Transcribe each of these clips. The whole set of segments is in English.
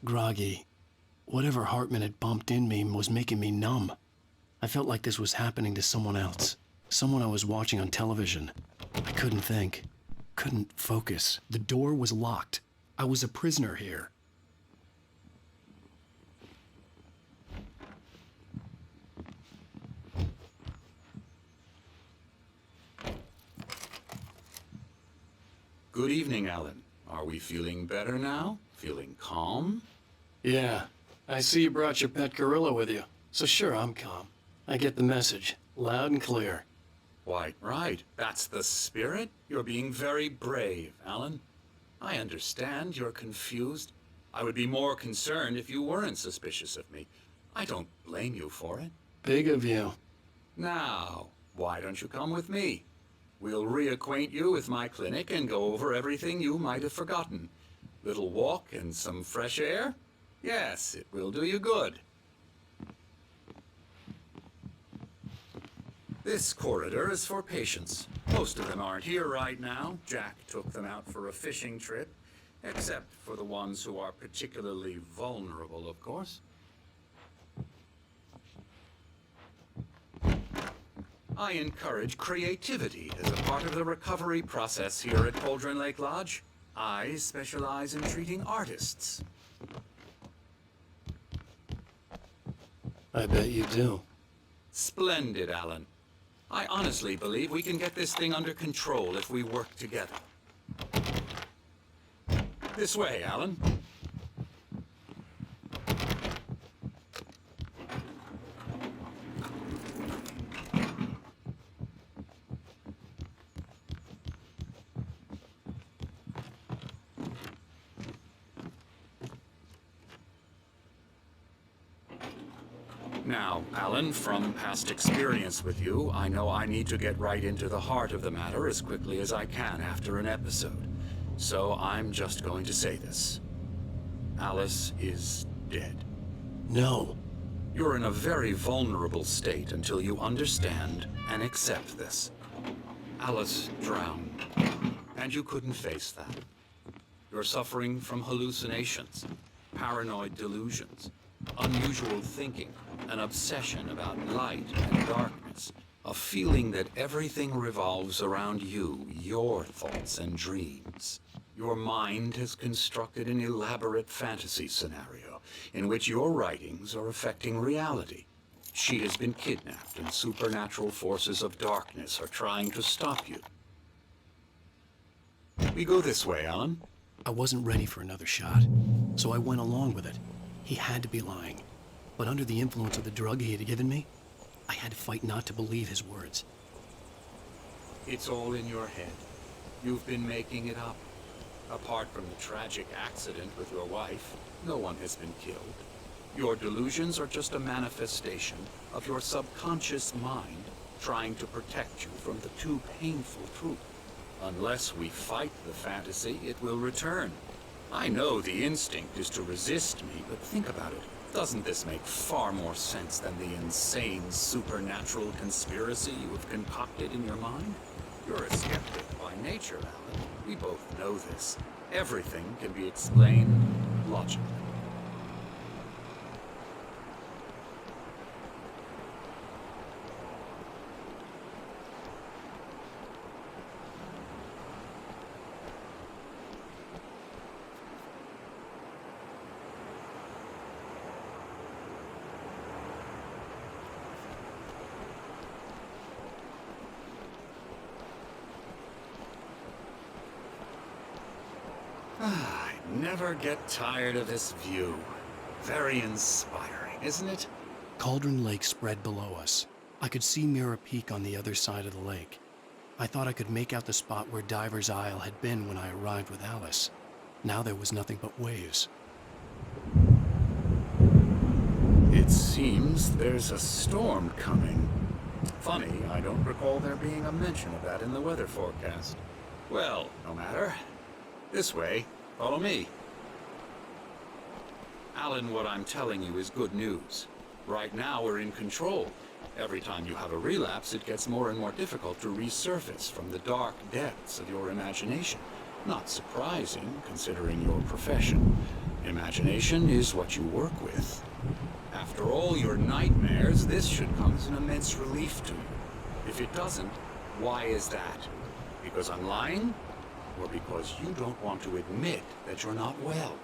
groggy. Whatever Hartman had bumped in me was making me numb. I felt like this was happening to someone else. Someone I was watching on television. I couldn't think. Couldn't focus. The door was locked. I was a prisoner here. Good evening, Alan. Are we feeling better now? Feeling calm? Yeah. I see you brought your pet gorilla with you. So sure, I'm calm. I get the message. Loud and clear. Quite right. That's the spirit. You're being very brave, Alan. I understand you're confused. I would be more concerned if you weren't suspicious of me. I don't blame you for it. Big of you. Now, why don't you come with me? We'll reacquaint you with my clinic and go over everything you might have forgotten. Little walk and some fresh air? Yes, it will do you good. This corridor is for patients. Most of them aren't here right now. Jack took them out for a fishing trip, except for the ones who are particularly vulnerable, of course. I encourage creativity as a part of the recovery process here at Cauldron Lake Lodge. I specialize in treating artists. I bet you do. Splendid, Alan. I honestly believe we can get this thing under control if we work together. This way, Alan. Now, Alan, from past experience with you, I know I need to get right into the heart of the matter as quickly as I can after an episode. So I'm just going to say this. Alice is dead. No. You're in a very vulnerable state until you understand and accept this. Alice drowned, and you couldn't face that. You're suffering from hallucinations, paranoid delusions, unusual thinking, an obsession about light and darkness, a feeling that everything revolves around you, your thoughts and dreams. Your mind has constructed an elaborate fantasy scenario in which your writings are affecting reality. She has been kidnapped and supernatural forces of darkness are trying to stop you. We go this way, Alan. I wasn't ready for another shot, so I went along with it. He had to be lying. But under the influence of the drug he had given me, I had to fight not to believe his words. It's all in your head. You've been making it up. Apart from the tragic accident with your wife, no one has been killed. Your delusions are just a manifestation of your subconscious mind trying to protect you from the too painful truth. Unless we fight the fantasy, it will return. I know the instinct is to resist me, but think about it. Doesn't this make far more sense than the insane supernatural conspiracy you have concocted in your mind? You're a skeptic by nature, Alan. We both know this. Everything can be explained logically. I never get tired of this view. Very inspiring, isn't it? Cauldron Lake spread below us. I could see Mirror Peak on the other side of the lake. I thought I could make out the spot where Diver's Isle had been when I arrived with Alice. Now there was nothing but waves. It seems there's a storm coming. Funny, I don't recall there being a mention of that in the weather forecast. Well, no matter. This way. Follow me. Alan, what I'm telling you is good news. Right now, we're in control. Every time you have a relapse, it gets more and more difficult to resurface from the dark depths of your imagination. Not surprising, considering your profession. Imagination is what you work with. After all your nightmares, this should come as an immense relief to you. If it doesn't, why is that? Because I'm lying? Or because you don't want to admit that you're not well?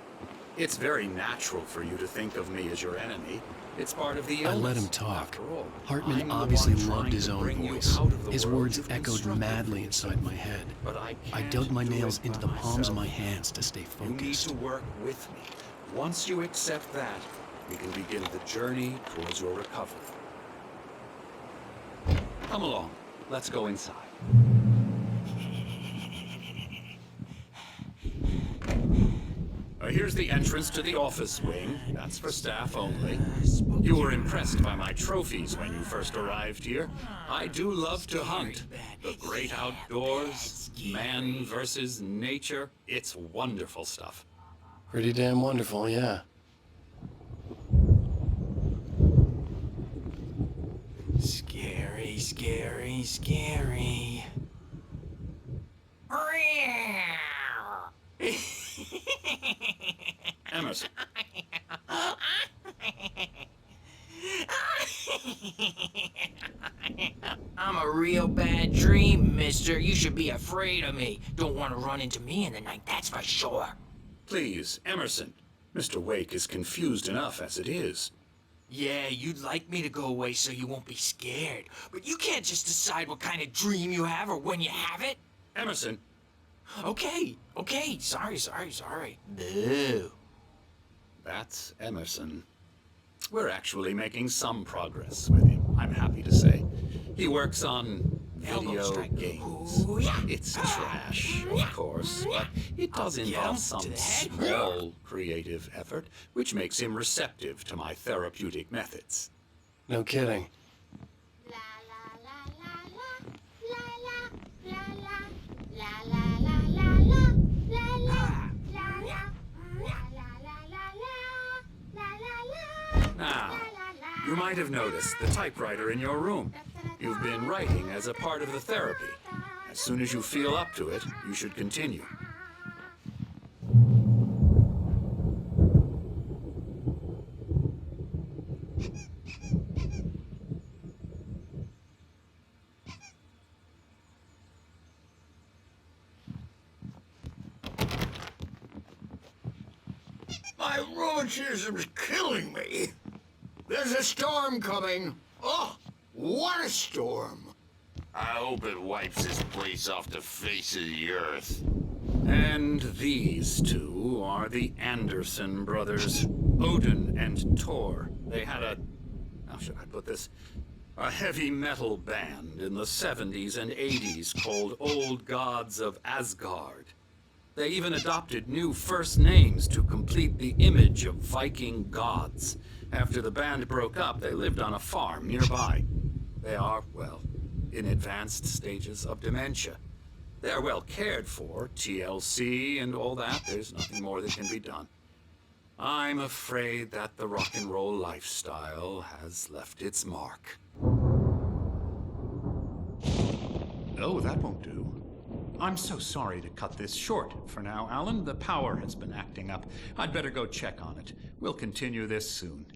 It's very natural for you to think of me as your enemy. It's part of the illness. I let him talk. After all, Hartman I'm the obviously one loved trying his to own bring you voice. out of the His world words you've echoed constructed. madly inside my head. But I I can't dug my do nails it into by the palms of myself. my hands to stay You need focused. to work with me. Once you accept that, we can begin the journey towards your recovery. Come along. Let's go inside. Here's the entrance to the office wing. That's for staff only. You were impressed by my trophies when you first arrived here. I do love to hunt. The great outdoors, man versus nature. It's wonderful stuff. Pretty damn wonderful, yeah. Scary, scary, scary. Emerson. I'm a real bad dream, mister. You should be afraid of me. Don't want to run into me in the night, that's for sure. Please, Emerson. Mr. Wake is confused enough as it is. Yeah, you'd like me to go away so you won't be scared. But you can't just decide what kind of dream you have or when you have it. Emerson. Okay. Sorry. Boo. That's Emerson. We're actually making some progress with him, I'm happy to say. He works on Elbow video strike. games. Ooh, yeah. It's trash, of course, but it does Get involve him some to the head. small creative effort, which makes him receptive to my therapeutic methods. No kidding. Now, you might have noticed the typewriter in your room. You've been writing as a part of the therapy. As soon as you feel up to it, you should continue. My rheumatism's killing me. There's a storm coming. Oh, what a storm. I hope it wipes this place off the face of the earth. And these two are the Anderson brothers, Odin and Thor. They had how should I put this? A heavy metal band in the 70s and 80s called Old Gods of Asgard. They even adopted new first names to complete the image of Viking gods. After the band broke up, they lived on a farm nearby. They are, well, in advanced stages of dementia. They're well cared for, TLC and all that. There's nothing more that can be done. I'm afraid that the rock and roll lifestyle has left its mark. Oh, that won't do. I'm so sorry to cut this short for now, Alan. The power has been acting up. I'd better go check on it. We'll continue this soon.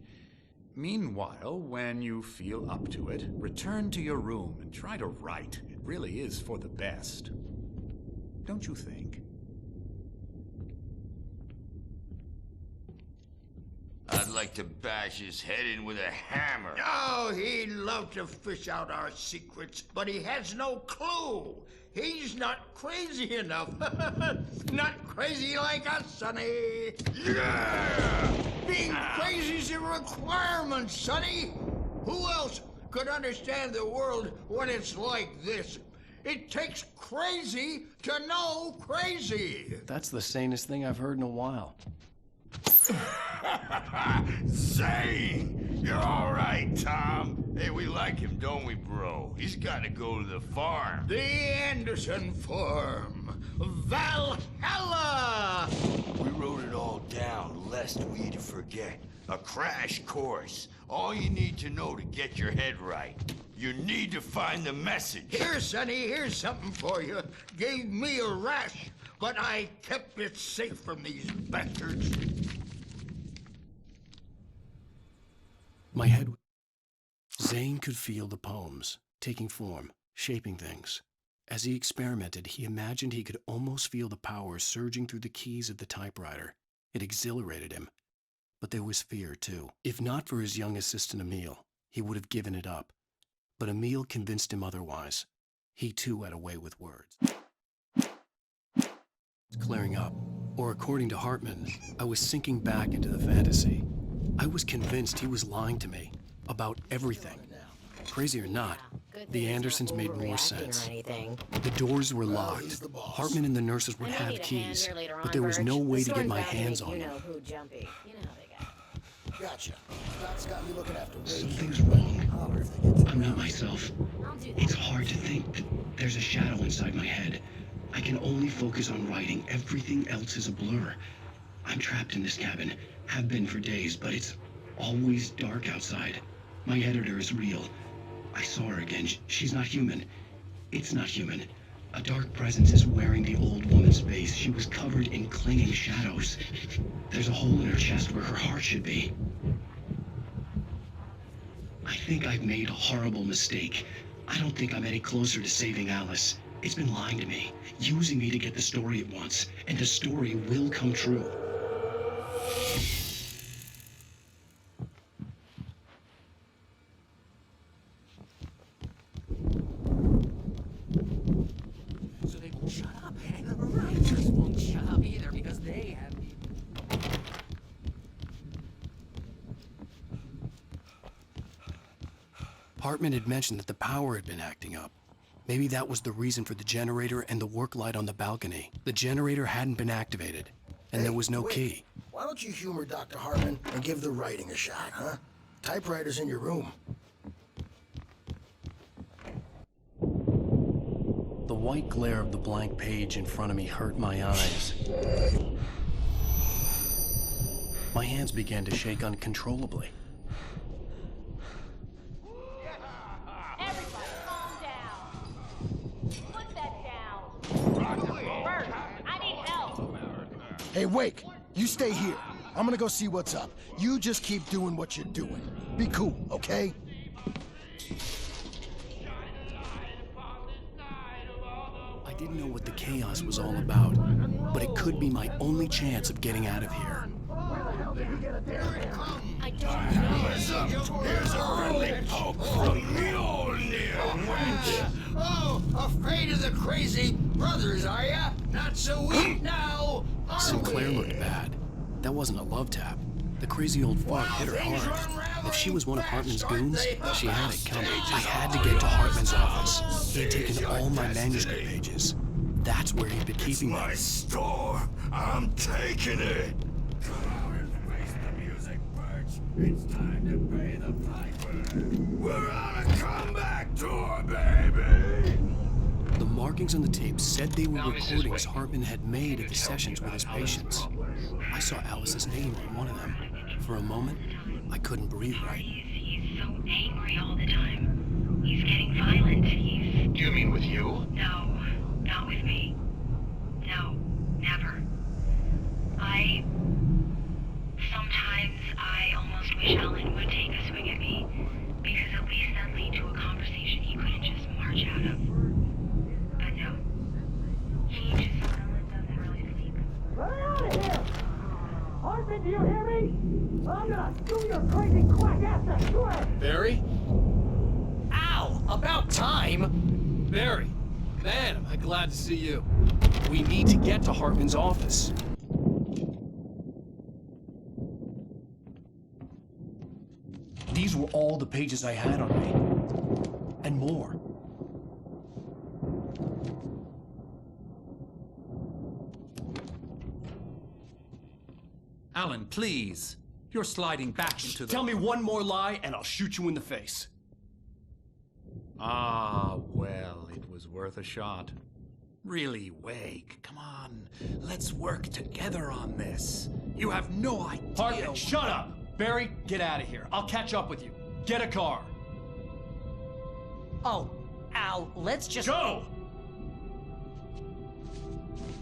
Meanwhile, when you feel up to it, return to your room and try to write. It really is for the best. Don't you think? I'd like to bash his head in with a hammer. Oh, he'd love to fish out our secrets, but he has no clue. He's not crazy enough. Not crazy like us, Sonny. Yeah! Being crazy's a requirement, Sonny. Who else could understand the world when it's like this? It takes crazy to know crazy. That's the sanest thing I've heard in a while. Zane! You're all right, Tom. Hey, we like him, don't we, bro? He's got to go to the farm. The Anderson Farm. Valhalla! We wrote it all down, lest we forget. A crash course. All you need to know to get your head right. You need to find the message. Here, Sonny, here's something for you. Gave me a rash, but I kept it safe from these bastards. My head... Zane could feel the poems, taking form, shaping things. As he experimented, he imagined he could almost feel the power surging through the keys of the typewriter. It exhilarated him. But there was fear, too. If not for his young assistant Emil, he would have given it up. But Emil convinced him otherwise. He, too, had a way with words. Clearing up. Or according to Hartman, I was sinking back into the fantasy. I was convinced he was lying to me about everything. Crazy or not, the Andersons made more sense. The doors were locked. Hartman and the nurses would have keys, but there was no way to get my hands on them. Gotcha. Doc's got me looking after Something's wrong. I'm not myself. It's hard to think that there's a shadow inside my head. I can only focus on writing. Everything else is a blur. I'm trapped in this cabin. Have been for days, but it's always dark outside. My editor is real. I saw her again. She's not human. It's not human. A dark presence is wearing the old woman's face. She was covered in clinging shadows. There's a hole in her chest where her heart should be. I think I've made a horrible mistake. I don't think I'm any closer to saving Alice. It's been lying to me, using me to get the story it wants, and the story will come true. So they won't shut up, and the writers won't shut up either because they have... Hartman had mentioned that the power had been acting up. Maybe that was the reason for the generator and the work light on the balcony. The generator hadn't been activated, and there was no key. Why don't you humor Dr. Hartman and give the writing a shot, huh? Typewriter's in your room. The white glare of the blank page in front of me hurt my eyes. My hands began to shake uncontrollably. Everybody, calm down. Put that down. Bert, I need help. Hey, Wake, you stay here. I'm gonna go see what's up. You just keep doing what you're doing. Be cool, okay? I didn't know what the chaos was all about, but it could be my only chance of getting out of here. I don't know. Here's a friendly poke from Mjolnir, wench. Oh, afraid of the crazy brothers, are ya? Not so weak now, are Sinclair we? looked bad. That wasn't a love tap. The crazy old fart hit her hard. If she was one of Hartman's goons, she had it coming. I had to get to Hartman's office. He had taken all my manuscript pages. That's where he'd been keeping them. My store. I'm taking it. Come out and face the music, Birch. It's time to pay the piper. We're on a comeback tour, baby. The markings on the tape said they were recordings Hartman had made at the sessions with his patients. I saw Alice's name on one of them. For a moment, I couldn't breathe right. He's so angry all the time. He's getting violent. Do you mean with you? No, not with me. No, never. Sometimes I almost wish Alan would take a swing at me, because at least that'd lead to a conversation he couldn't just march out of. But no. He just doesn't really sleep. Get out of here! Hartman, do you hear me? I'm gonna do your crazy quack ass to shreds! Barry? Ow! About time! Barry! Man, am I glad to see you. We need to get to Hartman's office. These were all the pages I had on me. And more. Alan, please. You're sliding back into the... Tell me one more lie and I'll shoot you in the face. Ah, well, it was worth a shot. Really, Wake, come on. Let's work together on this. You have no idea... Hartman, shut up! Barry, get out of here. I'll catch up with you. Get a car. Oh, Al, let's just... Go!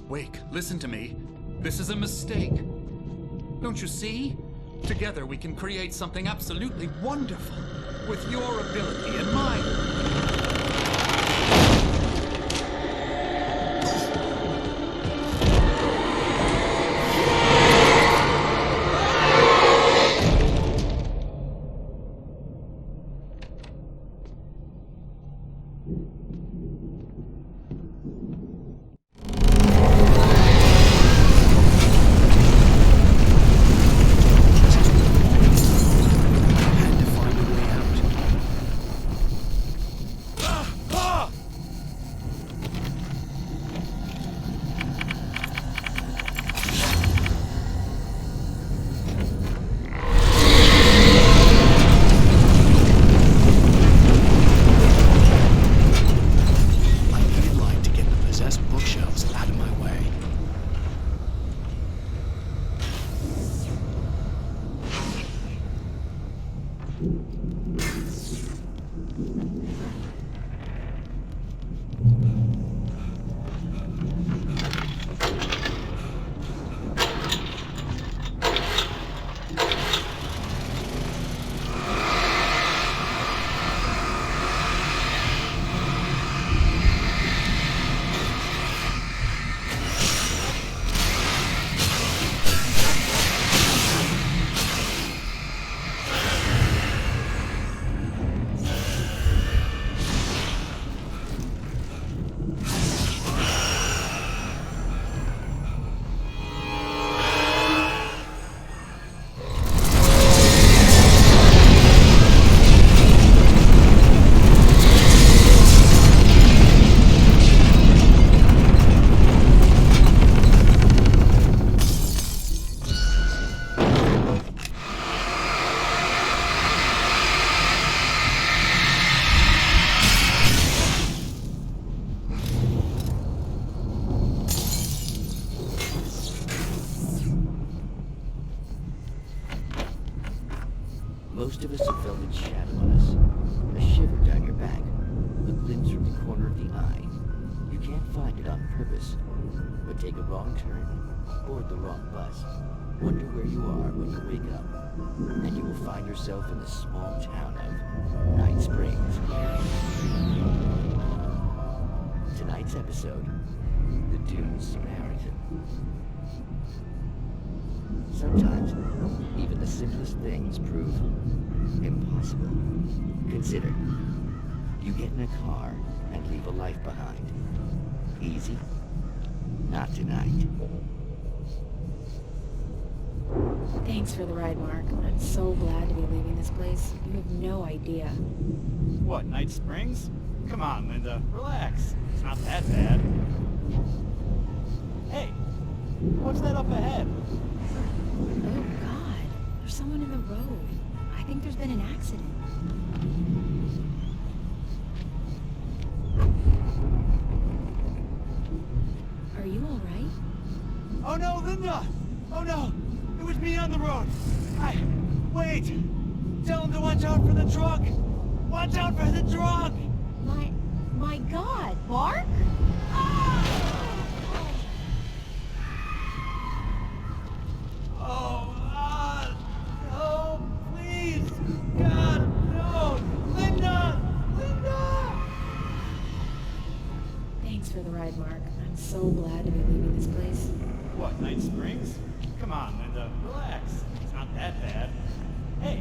Wake, listen to me. This is a mistake. Don't you see? Together we can create something absolutely wonderful. With your ability and mine. Had to find a way out. I needed light to get the possessed bookshelves out of my way. Most of us have felt its shadow on us. A shiver down your back. A glimpse from the corner of the eye. You can't find it on purpose. But take a wrong turn, board the wrong bus, wonder where you are when you wake up, and you will find yourself in the small town of Night Springs. Tonight's episode, The Dunes Samaritan. Sometimes, even the simplest things prove impossible. Consider, you get in a car and leave a life behind. Easy? Not tonight. Thanks for the ride, Mark. I'm so glad to be leaving this place. You have no idea. What, Night Springs? Come on, Linda. Relax. It's not that bad. Hey, what's that up ahead? Oh, God. There's someone in the road. I think there's been an accident. Are you all right? Oh no, Linda! Oh no! It was me on the road! Wait! Tell him to watch out for the truck! Watch out for the truck! My God, Mark? No, please! God, no! Linda! Linda! Thanks for the ride, Mark. I'm so glad to be leaving this place. What, Night Springs? Come on, Linda. Relax. It's not that bad. Hey,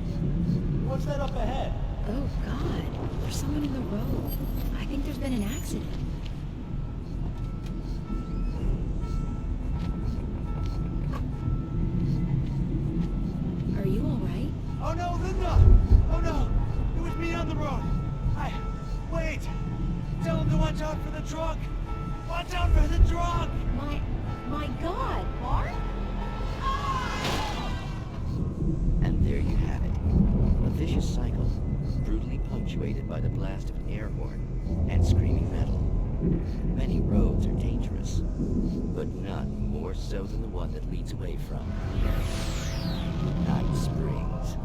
what's that up ahead? Oh, God. There's someone in the road. I think there's been an accident. Are you all right? Oh no, Linda! Oh no! It was me on the road! Wait! Tell him to watch out for the truck! Watch out for the truck! My God, Mark? And there you have it. A vicious cycle, brutally punctuated by the blast of an air horn and screaming metal. Many roads are dangerous, but none more so than the one that leads away from Night Springs.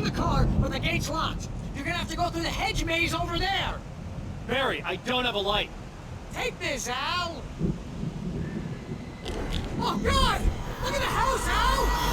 the car, but the gate's locked. You're gonna have to go through the hedge maze over there. Barry, I don't have a light. Take this, Al! Oh, God! Look at the house, Al!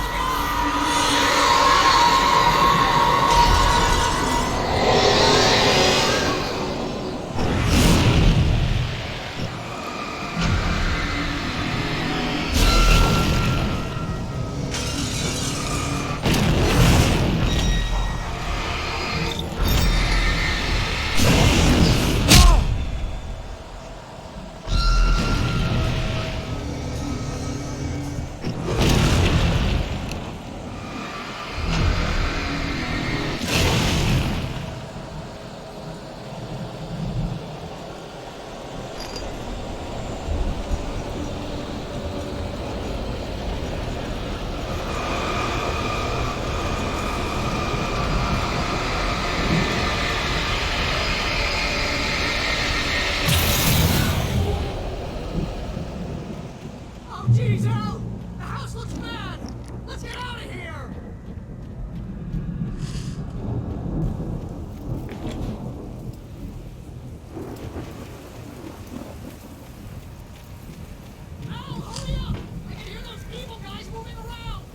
Jeez, Al! The house looks bad! Let's get out of here! Al, hurry up! I can hear those evil guys moving around!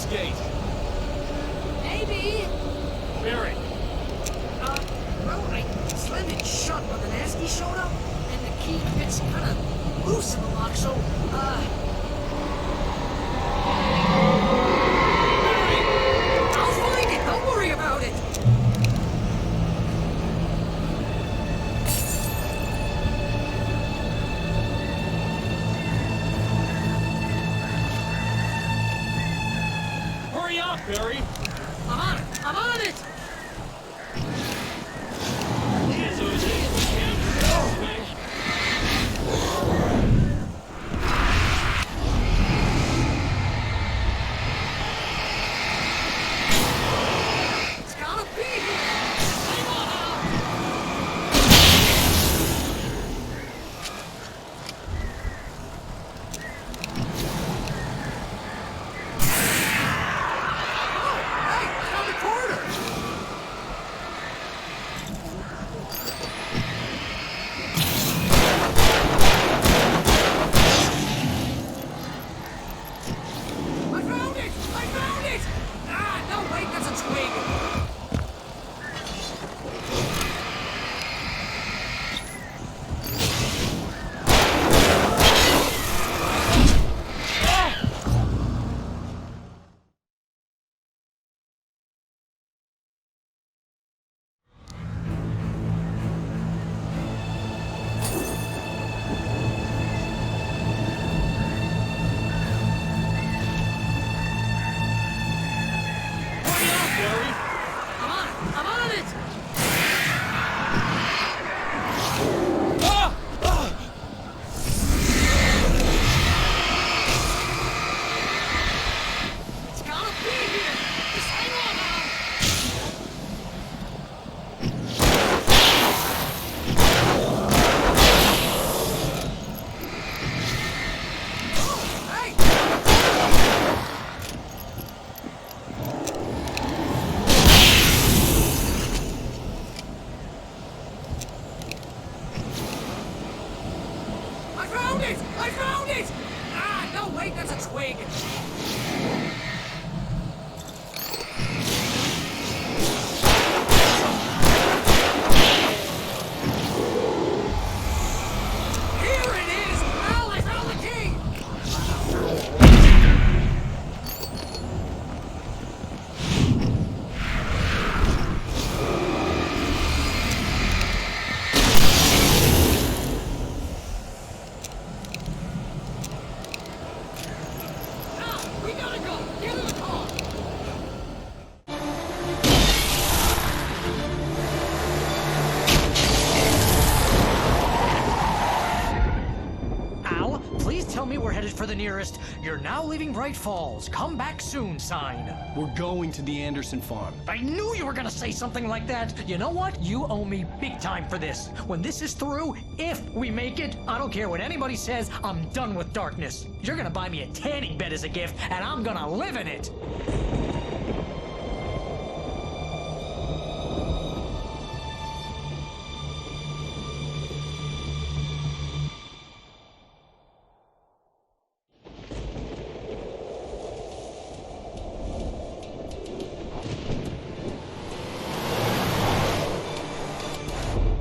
gate. Maybe. Barry, Well, I slammed it shut when the nasty showed up, and the key fits kind of loose in the lock, so, I'll find it. Don't worry about it. hurry up, Barry. I'm on it. I'm on it. It's gotta be here. Hey, it's on the corner. I found it! I found it! Ah, no, wait, that's a twig. Hurry up, Barry. I'm on it! I'm on it! It's gotta be here! Just hang on now! Hey! I found it! I found it! Ah, no, wait, that's a twig. Here it is! Al, I found the key! Al, we gotta go! Get in the car! Al, please tell me we're headed for the nearest "You're now leaving Bright Falls. Come back soon" sign. We're going to the Anderson farm. I knew you were gonna say something like that. You know what? You owe me big time for this. When this is through, if we make it, I don't care what anybody says, I'm done with darkness. You're gonna buy me a tanning bed as a gift, and I'm gonna live in it.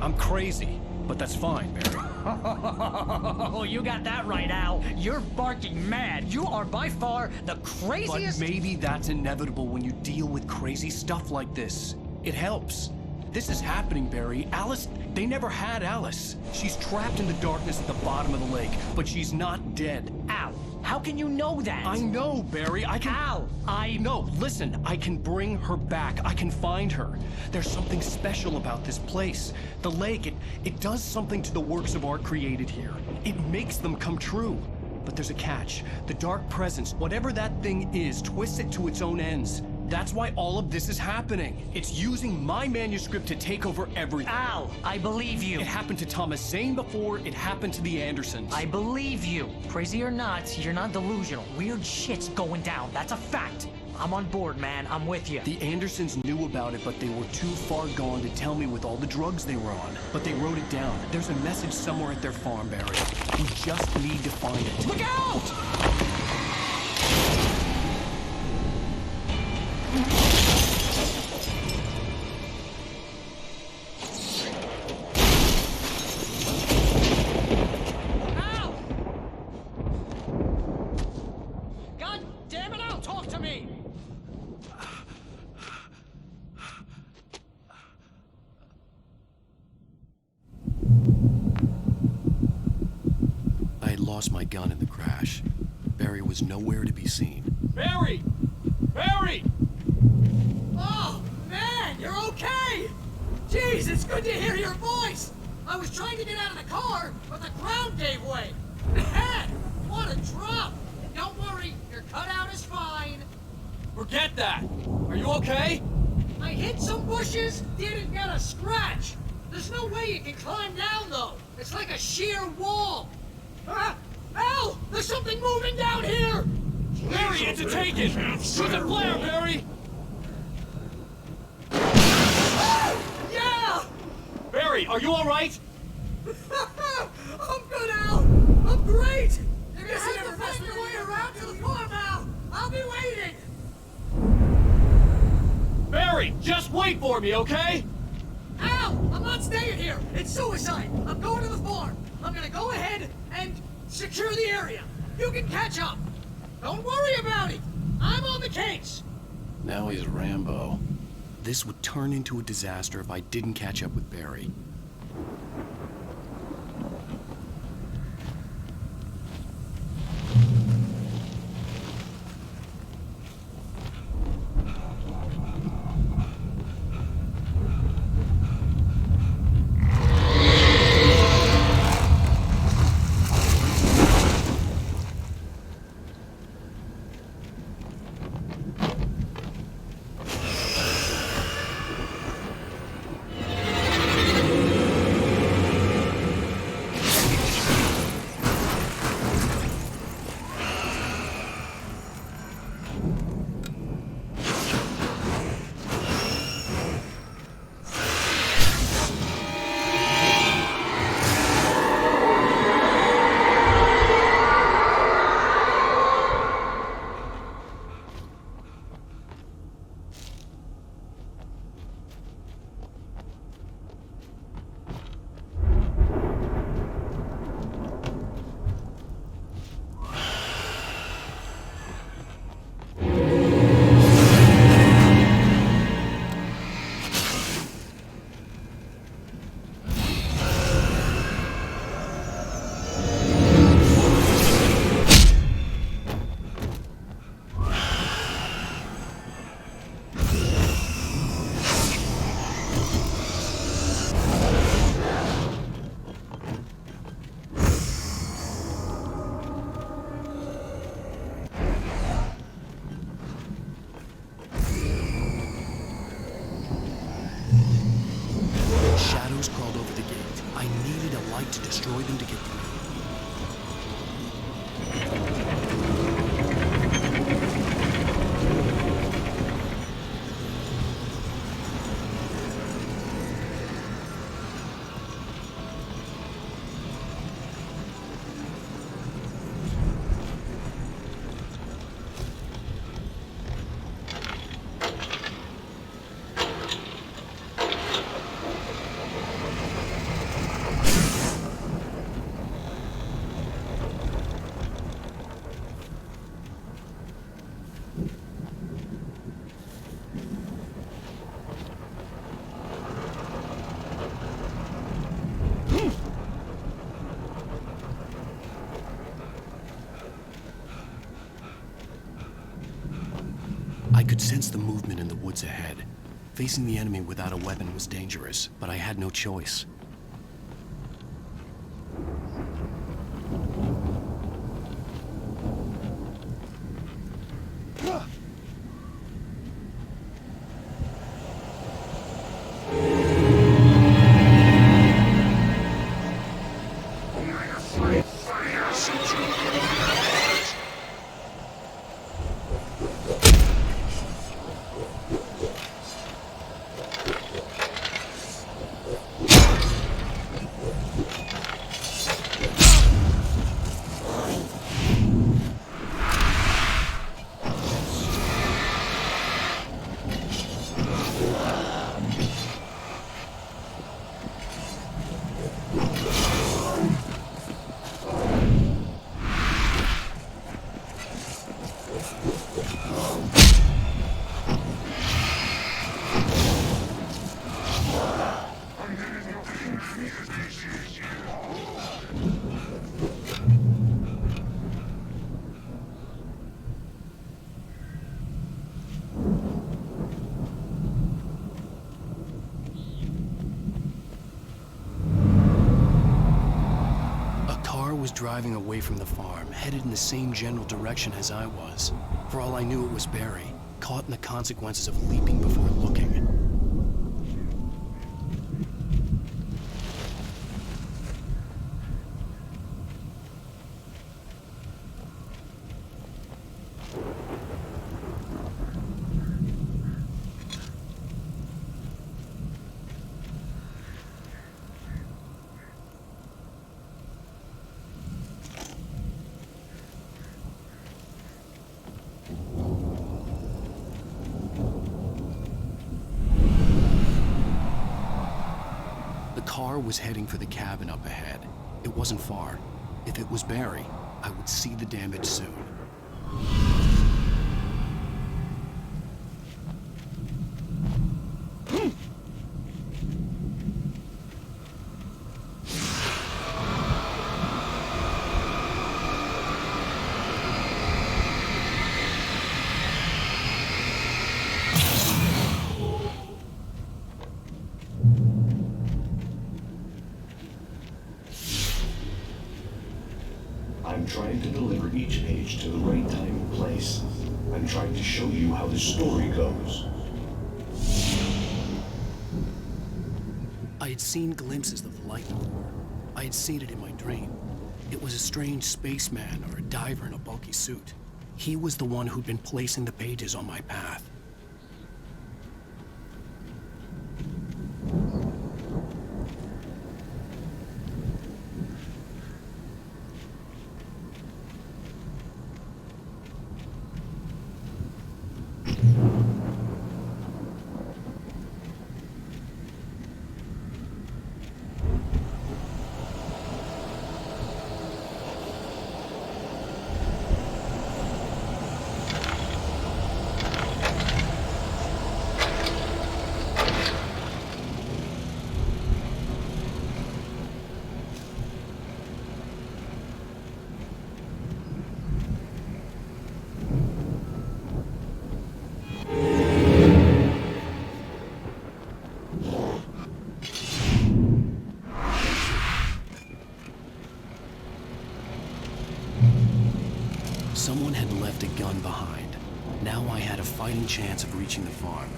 I'm crazy, but that's fine, Barry. Oh, you got that right, Al. You're barking mad. You are by far the But craziest. maybe that's inevitable when you deal with crazy stuff like this. It helps. This is happening, Barry. Alice, they never had Alice. She's trapped in the darkness at the bottom of the lake, but she's not dead. Al, how can you know that? I know, Barry. I can... Al, No, listen. I can bring her back. I can find her. There's something special about this place. The lake, it does something to the works of art created here. It makes them come true. But there's a catch. The dark presence, whatever that thing is, twists it to its own ends. That's why all of this is happening. It's using my manuscript to take over everything. Al, I believe you. It happened to Thomas Zane before, it happened to the Andersons. I believe you. Crazy or not, you're not delusional. Weird shit's going down. That's a fact. I'm on board, man. I'm with you. The Andersons knew about it, but they were too far gone to tell me with all the drugs they were on. But they wrote it down. There's a message somewhere at their farm, Barry. We just need to find it. Look out! lost my gun in the crash. Barry was nowhere to be seen. Barry! Barry! Oh, man, you're okay! Jeez, it's good to hear your voice! I was trying to get out of the car, but the ground gave way. Man, what a drop! And don't worry, your cutout is fine. Forget that! Are you okay? I hit some bushes, didn't get a scratch. There's no way you can climb down, though. It's like a sheer wall. Al! There's something moving down here! Barry, it's a take-it! Shoot the flare, Barry! Yeah! Barry, are you alright? I'm good, Al! I'm great! You're gonna have to find your way around to the farm, Al! I'll be waiting! Barry, just wait for me, okay? Al! I'm not staying here! It's suicide! I'm going to the farm! I'm gonna go ahead and secure the area! You can catch up! Don't worry about it! I'm on the case! Now he's Rambo. This would turn into a disaster if I didn't catch up with Barry. Shadows crawled over the gate. I needed a light to destroy them to get through. I could sense the movement in the woods ahead. Facing the enemy without a weapon was dangerous, but I had no choice. was driving away from the farm, headed in the same general direction as I was. For all I knew, it was Barry, caught in the consequences of leaping before looking. The car was heading for the cabin up ahead. It wasn't far. If it was Barry, I would see the damage soon. I'm trying to deliver each page to the right time and place. I'm trying to show you how the story goes. I had seen glimpses of the light before. I had seen it in my dream. It was a strange spaceman or a diver in a bulky suit. He was the one who'd been placing the pages on my path. Someone had left a gun behind. Now I had a fighting chance of reaching the farm.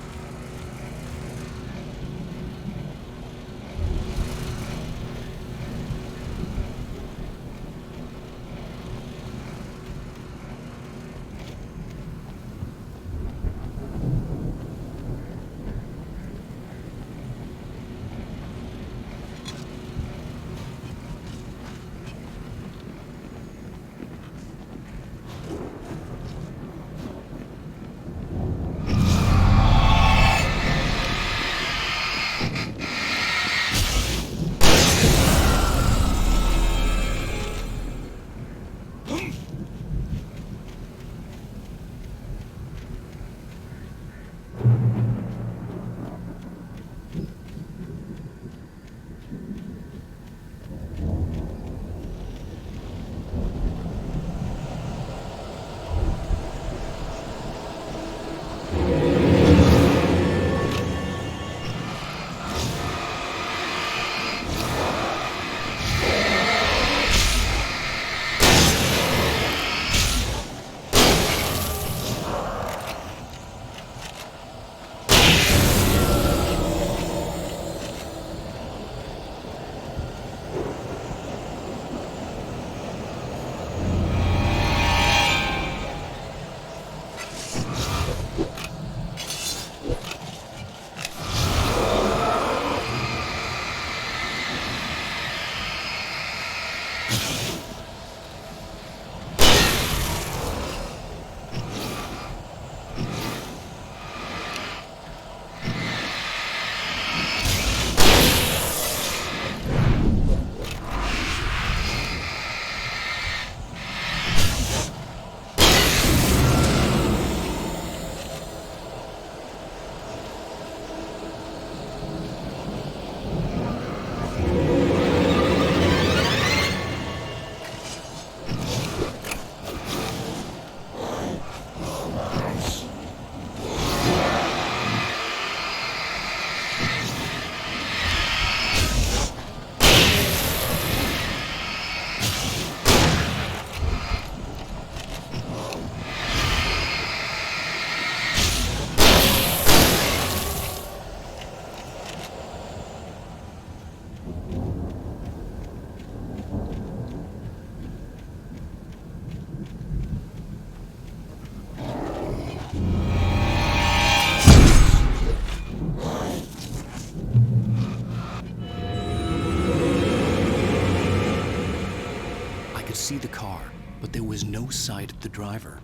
see the car, but there was no sight of the driver.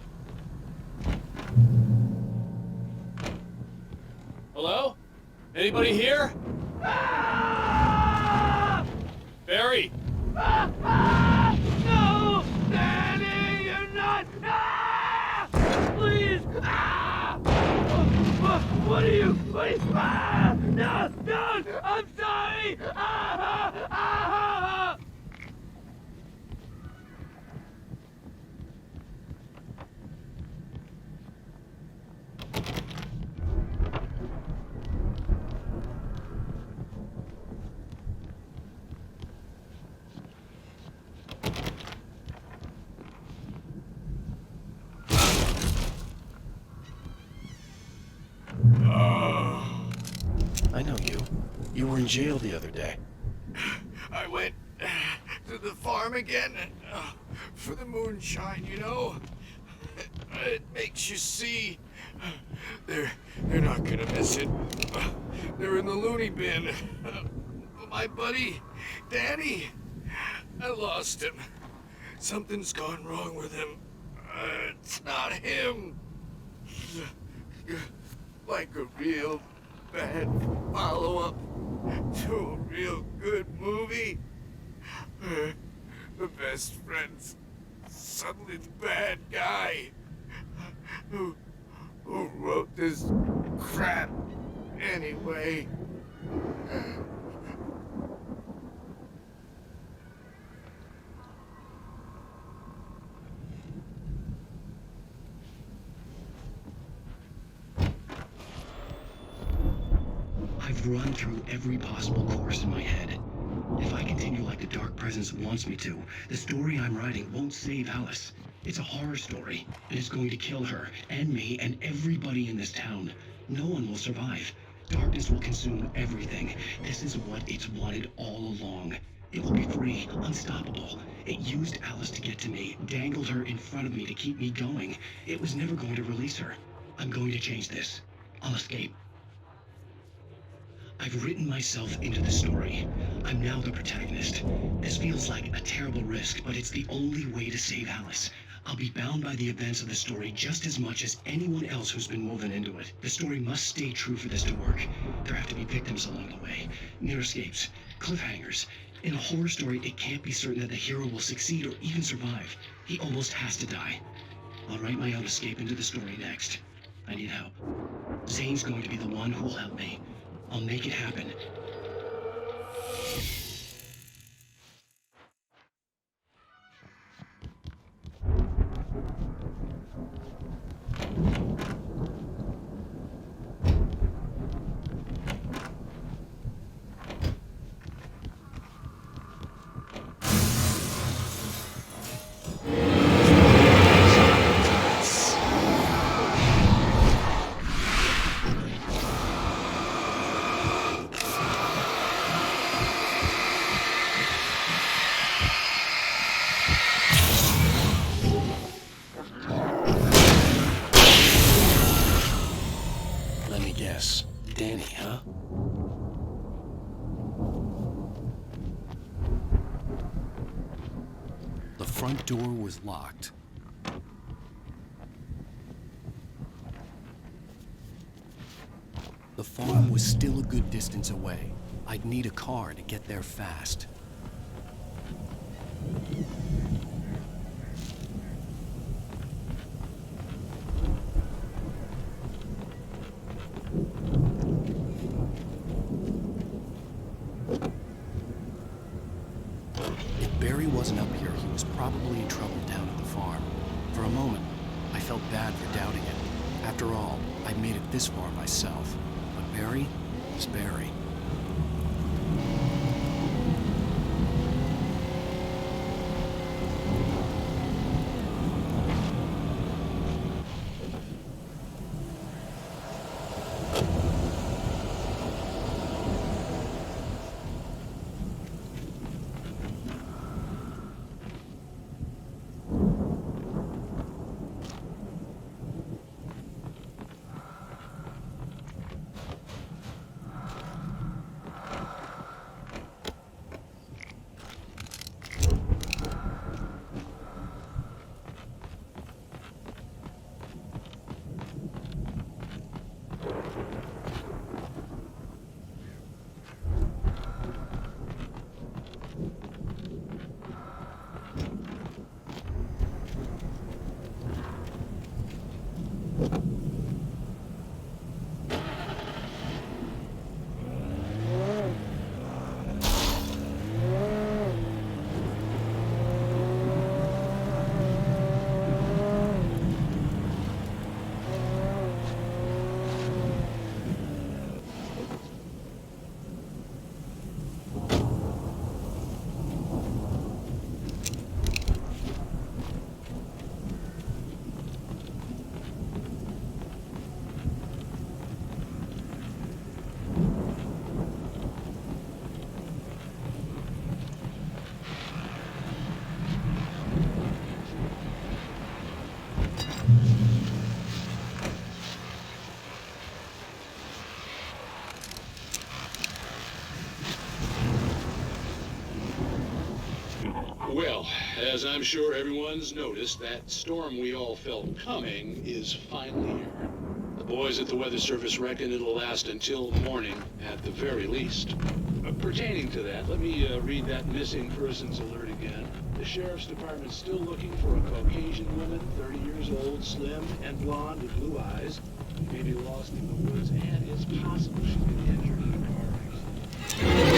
Hello? Anybody here? Barry! No! Danny, you're not! Please! What are you? No! Don't! I'm sorry! I know you. You were in jail the other day. I went to the farm again for the moonshine, you know? It makes you see. They're not gonna miss it. They're in the loony bin. My buddy, Danny, I lost him. Something's gone wrong with him. It's not him. Like a real bad follow-up to a real good movie. The best friend's suddenly the bad guy who wrote this crap anyway. I've run through every possible course in my head. If I continue like the Dark Presence wants me to, the story I'm writing won't save Alice. It's a horror story, and it's going to kill her, and me, and everybody in this town. No one will survive. Darkness will consume everything. This is what it's wanted all along. It will be free, unstoppable. It used Alice to get to me, dangled her in front of me to keep me going. It was never going to release her. I'm going to change this. I'll escape. I've written myself into the story. I'm now the protagonist. This feels like a terrible risk, but it's the only way to save Alice. I'll be bound by the events of the story just as much as anyone else who's been woven into it. The story must stay true for this to work. There have to be victims along the way, near escapes, cliffhangers. In a horror story, it can't be certain that the hero will succeed or even survive. He almost has to die. I'll write my own escape into the story next. I need help. Zane's going to be the one who'll help me. I'll make it happen. Let me guess. Danny, huh? The front door was locked. The farm was still a good distance away. I'd need a car to get there fast. If Barry wasn't up here, he was probably in trouble down at the farm. For a moment, I felt bad for doubting it. After all, I'd made it this far myself. But Barry is Barry. Well, as I'm sure everyone's noticed, that storm we all felt coming is finally here. The boys at the Weather Service reckon it'll last until morning at the very least. Pertaining to that, let me read that missing persons alert again. The Sheriff's Department's still looking for a Caucasian woman, 30 years old, slim and blonde with blue eyes. Maybe lost in the woods, and it's possible she's been injured in a car accident.